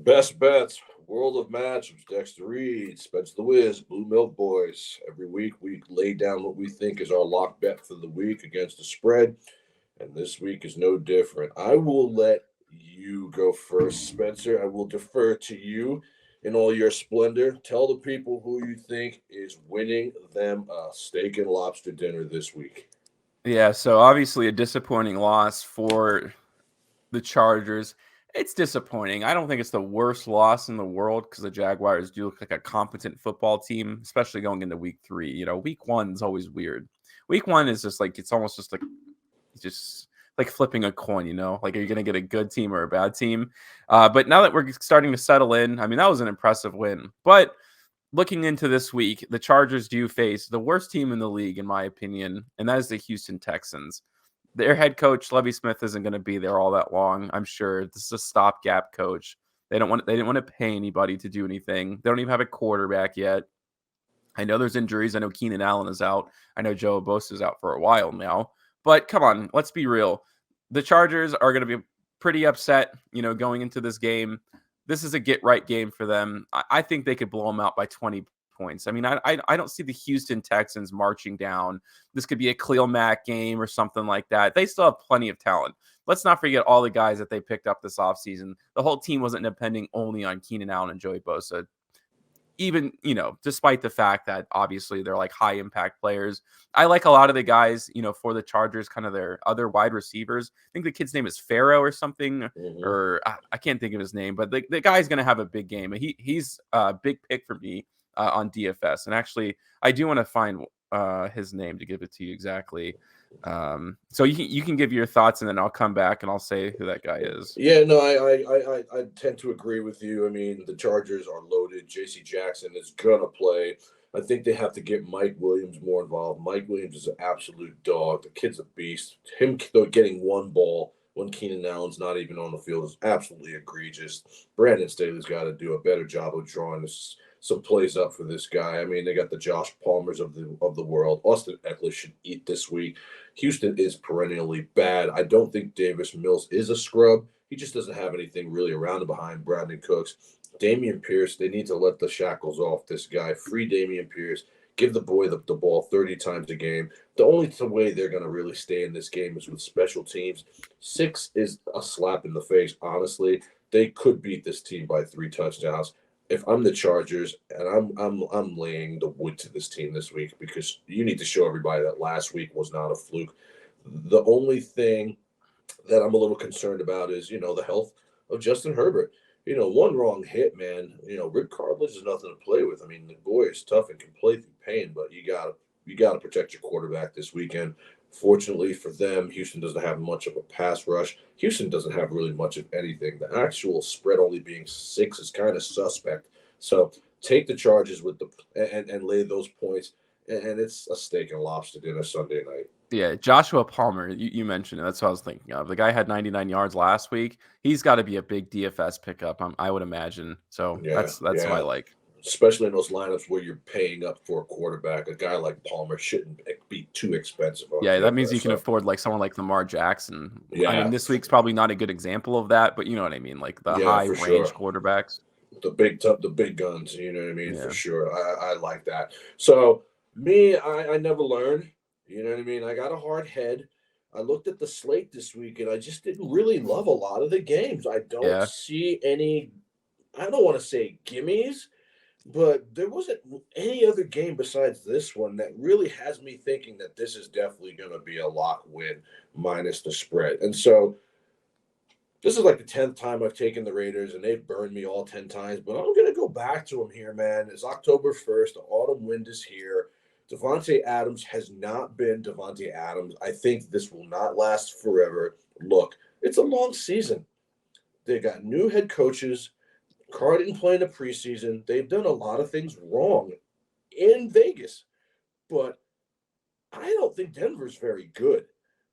Best bets, world of matchups, Dexter Reed, Spencer the Wiz, Blue Milk Boys. Every week we lay down what we think is our lock bet for the week against the spread, and this week is no different. I will let you go first, Spencer. I will defer to you in all your splendor. Tell the people who you think is winning them a steak and lobster dinner this week. Yeah, so obviously a disappointing loss for the Chargers. It's disappointing. I don't think it's the worst loss in the world because the Jaguars do look like a competent football team, especially going into week 3. Week 1 is always weird. Week 1 is just like it's almost just like flipping a coin, like are you going to get a good team or a bad team? But now that we're starting to settle in, I mean, that was an impressive win. But looking into this week, the Chargers do face the worst team in the league, in my opinion, and that is the Houston Texans. Their head coach, Lovie Smith, isn't going to be there all that long. I'm sure this is a stopgap coach. They didn't want to pay anybody to do anything. They don't even have a quarterback yet. I know there's injuries. I know Keenan Allen is out. I know Joe Bosa is out for a while now. But come on, let's be real. The Chargers are going to be pretty upset, going into this game. This is a get-right game for them. I think they could blow them out by 20 points. I mean, I don't see the Houston Texans marching down. This could be a Khalil Mack game or something like that. They still have plenty of talent. Let's not forget all the guys that they picked up this offseason. The whole team wasn't depending only on Keenan Allen and Joey Bosa. Even, despite the fact that obviously they're like high impact players. I like a lot of the guys, for the Chargers, kind of their other wide receivers. I think the kid's name is Pharaoh or something, or I can't think of his name, but the guy's going to have a big game. He's a big pick for me on DFS. And actually, I do want to find his name to give it to you exactly. So you can give your thoughts and then I'll come back and I'll say who that guy is. Yeah, no, I tend to agree with you. I mean, the Chargers are loaded. J.C. Jackson is gonna play. I think they have to get Mike Williams more involved. Mike Williams is an absolute dog. The kid's a beast. Him though getting one ball when Keenan Allen's not even on the field is absolutely egregious. Brandon Staley's got to do a better job of drawing some plays up for this guy. I mean, they got the Josh Palmers of the world. Austin Eckler should eat this week. Houston is perennially bad. I don't think Davis Mills is a scrub. He just doesn't have anything really around and behind Brandon Cooks. Damian Pierce, they need to let the shackles off this guy. Free Damian Pierce. Give the boy the ball 30 times a game. The only way they're going to really stay in this game is with special teams. 6 is a slap in the face, honestly. They could beat this team by 3 touchdowns. If I'm the Chargers and I'm laying the wood to this team this week because you need to show everybody that last week was not a fluke. The only thing that I'm a little concerned about is, the health of Justin Herbert. One wrong hit, man. Rick Cartlidge is nothing to play with. I mean, the boy is tough and can play through pain, but you gotta protect your quarterback this weekend. Fortunately for them, Houston doesn't have much of a pass rush. Houston doesn't have really much of anything. The actual spread only being 6 is kind of suspect. So take the Chargers with and lay those points, and it's a steak and lobster dinner Sunday night. Yeah, Joshua Palmer, you mentioned it. That's what I was thinking of. The guy had 99 yards last week. He's got to be a big DFS pickup, I would imagine. So that's what I like. Especially in those lineups where you're paying up for a quarterback. A guy like Palmer shouldn't be too expensive. Yeah, that means you can afford like someone like Lamar Jackson. Yeah. I mean, this week's probably not a good example of that, but you know what I mean? Like the high-range quarterbacks. The big guns, you know what I mean? Yeah. For sure. I like that. So, me, I never learned. You know what I mean? I got a hard head. I looked at the slate this week, and I just didn't really love a lot of the games. I don't see any, I don't want to say gimmies, but there wasn't any other game besides this one that really has me thinking that this is definitely going to be a lock win minus the spread. And so this is like the 10th time I've taken the Raiders, and they've burned me all 10 times. But I'm going to go back to them here, man. It's October 1st. The autumn wind is here. Davante Adams has not been Davante Adams. I think this will not last forever. Look, it's a long season. They got new head coaches. Carr didn't play in the preseason. They've done a lot of things wrong in Vegas. But I don't think Denver's very good.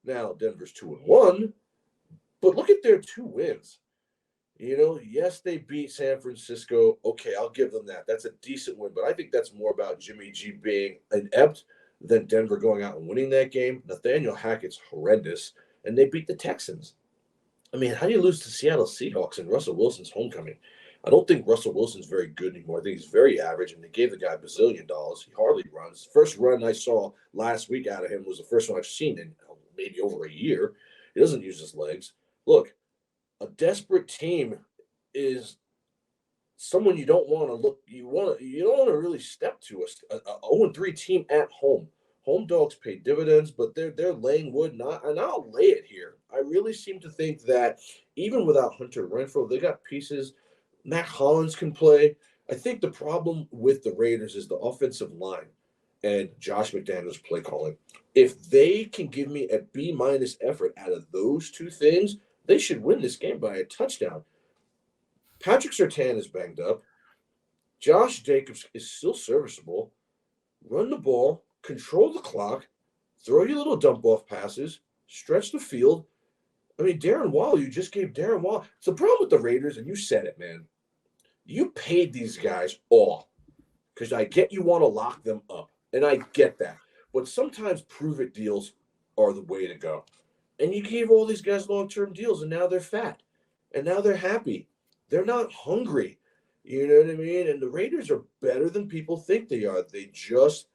Now, Denver's 2-1, but look at their 2 wins. Yes, they beat San Francisco. Okay, I'll give them that. That's a decent win, but I think that's more about Jimmy G being inept than Denver going out and winning that game. Nathaniel Hackett's horrendous, and they beat the Texans. I mean, how do you lose to Seattle Seahawks and Russell Wilson's homecoming? I don't think Russell Wilson's very good anymore. I think he's very average, and they gave the guy $1 billion. He hardly runs. First run I saw last week out of him was the first one I've seen in maybe over a year. He doesn't use his legs. Look, a desperate team is someone you don't want to look. You don't want to really step to a 0-3 team at home. Home dogs pay dividends, but they're laying wood. And I'll lay it here. I really seem to think that even without Hunter Renfrow, they got pieces. Mac Hollins can play. I think the problem with the Raiders is the offensive line and Josh McDaniels' play calling. If they can give me a B- effort out of those two things, they should win this game by a touchdown. Patrick Surtain is banged up. Josh Jacobs is still serviceable. Run the ball, control the clock, throw your little dump off passes, stretch the field. I mean, Darren Waller, you just gave Darren Waller. It's the problem with the Raiders, and you said it, man. You paid these guys all because I get you want to lock them up, and I get that. But sometimes prove-it deals are the way to go. And you gave all these guys long-term deals, and now they're fat, and now they're happy. They're not hungry. You know what I mean? And the Raiders are better than people think they are. They just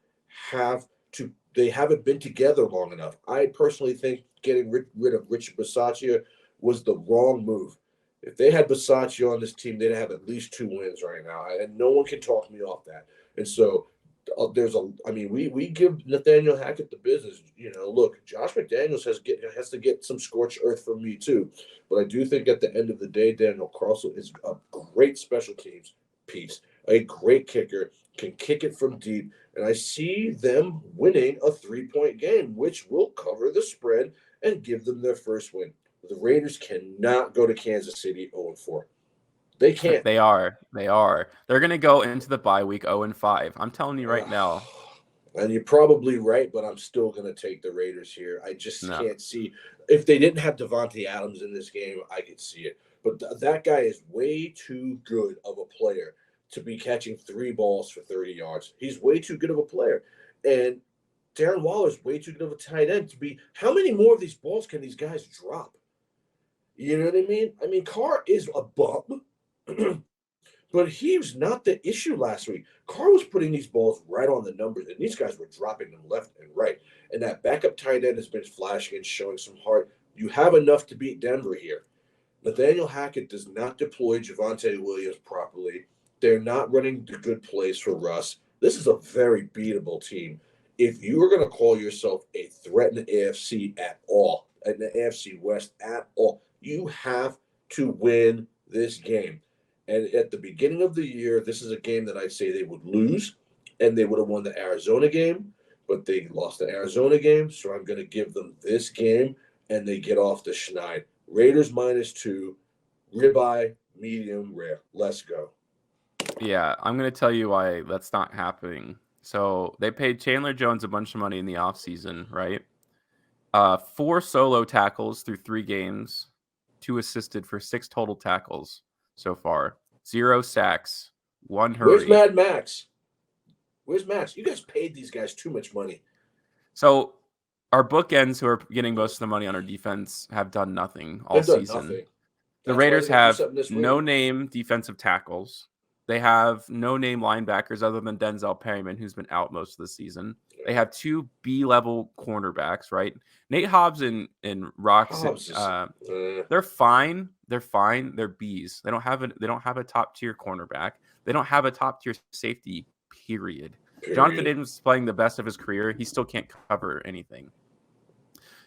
they haven't been together long enough. I personally think getting rid of Richard Bisaccia was the wrong move. If they had Bisaccia on this team, they'd have at least 2 wins right now, and no one can talk me off that. And so we give Nathaniel Hackett the business. Look, Josh McDaniels has to get some scorched earth from me too. But I do think at the end of the day, Daniel Carlson is a great special teams piece, a great kicker, can kick it from deep, and I see them winning a 3-point game, which will cover the spread and give them their first win. The Raiders cannot go to Kansas City 0-4. They can't. They are. They're going to go into the bye week 0-5. I'm telling you right now. And you're probably right, but I'm still going to take the Raiders here. I just can't see. If they didn't have Devontae Adams in this game, I could see it. But that guy is way too good of a player to be catching 3 balls for 30 yards. He's way too good of a player. And Darren Waller's way too good of a tight end to be. How many more of these balls can these guys drop? You know what I mean? I mean, Carr is a bum. But he was not the issue last week. Carr was putting these balls right on the numbers, and these guys were dropping them left and right. And that backup tight end has been flashing and showing some heart. You have enough to beat Denver here. Nathaniel Hackett does not deploy Javonte Williams properly. They're not running the good plays for Russ. This is a very beatable team. If you are going to call yourself a threat in the AFC at all, in the AFC West at all, you have to win this game. And at the beginning of the year, this is a game that I'd say they would lose, and they would have won the Arizona game, but they lost the Arizona game. So I'm going to give them this game, and they get off the schneid. Raiders -2, ribeye, medium rare. Let's go. Yeah, I'm going to tell you why that's not happening. So they paid Chandler Jones a bunch of money in the offseason, right? 4 solo tackles through 3 games, 2 assisted for 6 total tackles so far. 0 sacks, 1 hurry. Where's Mad Max? Where's Max? You guys paid these guys too much money. So our bookends, who are getting most of the money on our defense, have done nothing all season. Nothing. The Raiders have no-name defensive tackles. They have no-name linebackers other than Denzel Perryman, who's been out most of the season. They have 2 B-level cornerbacks, right? Nate Hobbs and Rocks. They're fine. They're fine. They're Bs. They don't have a top-tier cornerback. They don't have a top-tier safety. Period. Jonathan Abrams is playing the best of his career. He still can't cover anything.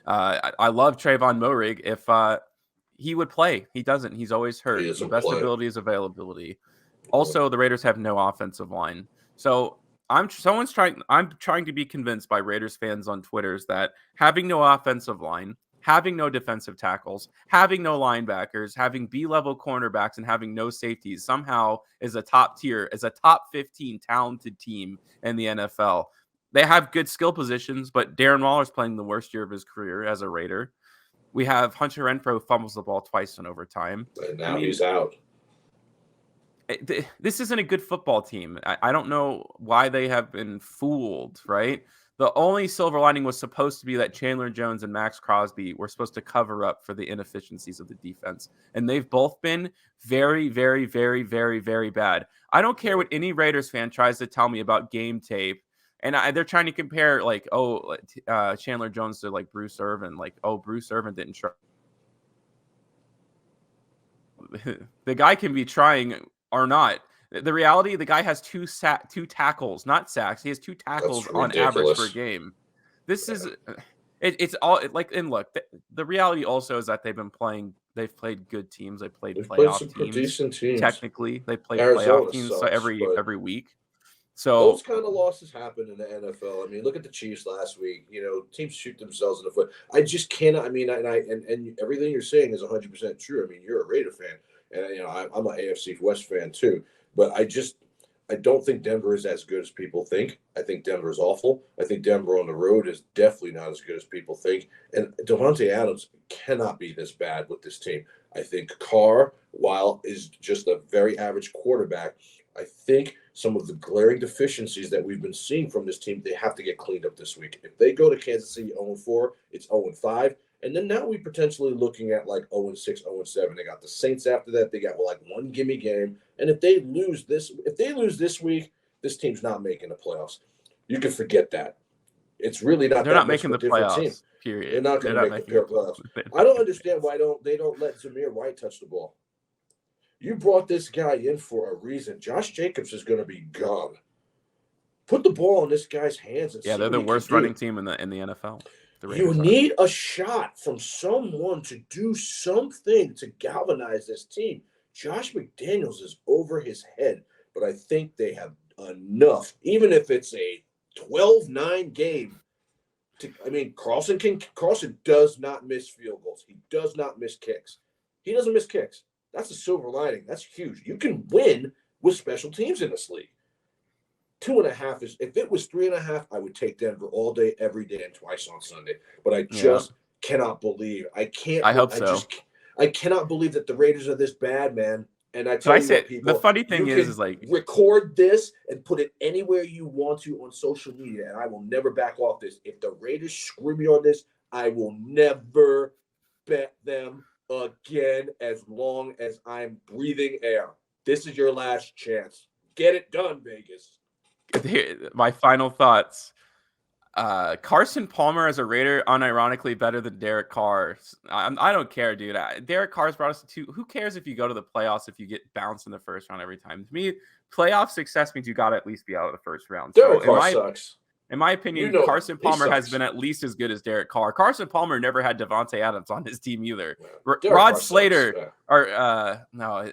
I love Trayvon Moehrig. If he would play, he doesn't. He's always hurt. The best ability is availability. Also, the Raiders have no offensive line. So I'm trying to be convinced by Raiders fans on Twitter that having no offensive line, having no defensive tackles, having no linebackers, having B-level cornerbacks, and having no safeties somehow is a top 15 talented team in the NFL. They have good skill positions, but Darren Waller's playing the worst year of his career as a Raider. We have Hunter Renfrow fumbles the ball twice in overtime. And now he's out. this isn't a good football team. I don't know why they have been fooled, right? The only silver lining was supposed to be that Chandler Jones and Max Crosby were supposed to cover up for the inefficiencies of the defense. And they've both been very, very, very, very, very bad. I don't care what any Raiders fan tries to tell me about game tape. And they're trying to compare, like, Chandler Jones to, like, Bruce Irvin. Like, Bruce Irvin didn't try. The guy can be trying or not. The reality, the guy has two tackles, not sacks. He has 2 tackles on average per game. This is it's all like, and look, the reality also is that they've played good teams. They've played decent teams. Technically, they played Arizona playoff teams sucks, every week. So those kind of losses happen in the NFL. I mean, look at the Chiefs last week. Teams shoot themselves in the foot. I just cannot. I mean, and everything you're saying is 100% true. I mean, you're a Raider fan, and I'm an AFC West fan too. But I don't think Denver is as good as people think. I think Denver is awful. I think Denver on the road is definitely not as good as people think. And Davante Adams cannot be this bad with this team. I think Carr, while is just a very average quarterback, I think some of the glaring deficiencies that we've been seeing from this team, they have to get cleaned up this week. If they go to Kansas City 0-4, it's 0-5. And then now we potentially looking at like 0-6, 0-7. They got the Saints after that. They got like one gimme game. And if they lose this week, this team's not making the playoffs. You can forget that. It's really not. They're that not making the playoffs. Team. Period. They're not going to make the playoffs. I don't understand why they don't let Zamir White touch the ball. You brought this guy in for a reason. Josh Jacobs is going to be gone. Put the ball in this guy's hands. And they're the worst running team in the NFL. You need a shot from someone to do something to galvanize this team. Josh McDaniels is over his head, but I think they have enough, even if it's a 12-9 game. Carlson does not miss field goals. He does not miss kicks. He doesn't miss kicks. That's a silver lining. That's huge. You can win with special teams in this league. 2.5 is, if it was 3.5, I would take Denver all day, every day, and twice on Sunday. But I just cannot believe. I cannot believe that the Raiders are this bad, man. And I tell you what, people, the funny thing is like, record this and put it anywhere you want to on social media, and I will never back off this. If the Raiders screw me on this, I will never bet them again as long as I'm breathing air. This is your last chance. Get it done, Vegas. My final thoughts. Carson Palmer as a Raider, unironically better than Derek Carr. I don't care, dude. Derek Carr's brought us to 2. Who cares if you go to the playoffs if you get bounced in the first round every time? To me, playoff success means you got to at least be out of the first round. Derek Carr sucks. In my opinion, Carson Palmer has been at least as good as Derek Carr. Carson Palmer never had Davante Adams on his team either. Rod Slater,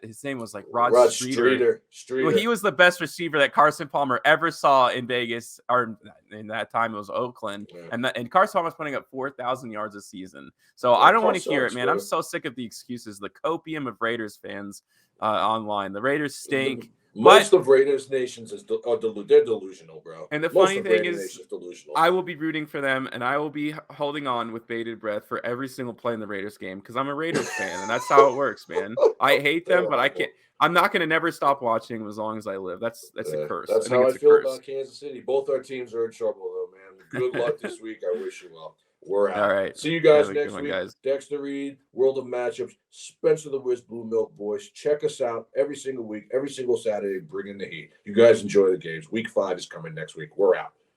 his name was like Rod Streeter. Well, he was the best receiver that Carson Palmer ever saw in Vegas, or in that time it was Oakland. Yeah. And Carson Palmer's putting up 4,000 yards a season. So I don't want to hear it, man. I'm so sick of the excuses, the copium of Raiders fans online. The Raiders stink. Most of Raiders nations they're delusional, bro. And the funny thing is, I will be rooting for them, and I will be holding on with bated breath for every single play in the Raiders game because I'm a Raiders fan, and that's how it works, man. I hate them, but I can't. I'm not going to never stop watching them as long as I live. That's a curse. That's how I feel about Kansas City. Both our teams are in trouble, though, man. Good luck this week. I wish you well. We're out. All right. See you guys next week. Guys. Dexter Reed, World of Matchups, Spencer the Wiz, Blue Milk Boys. Check us out every single week, every single Saturday. Bring in the heat. You guys enjoy the games. Week 5 is coming next week. We're out.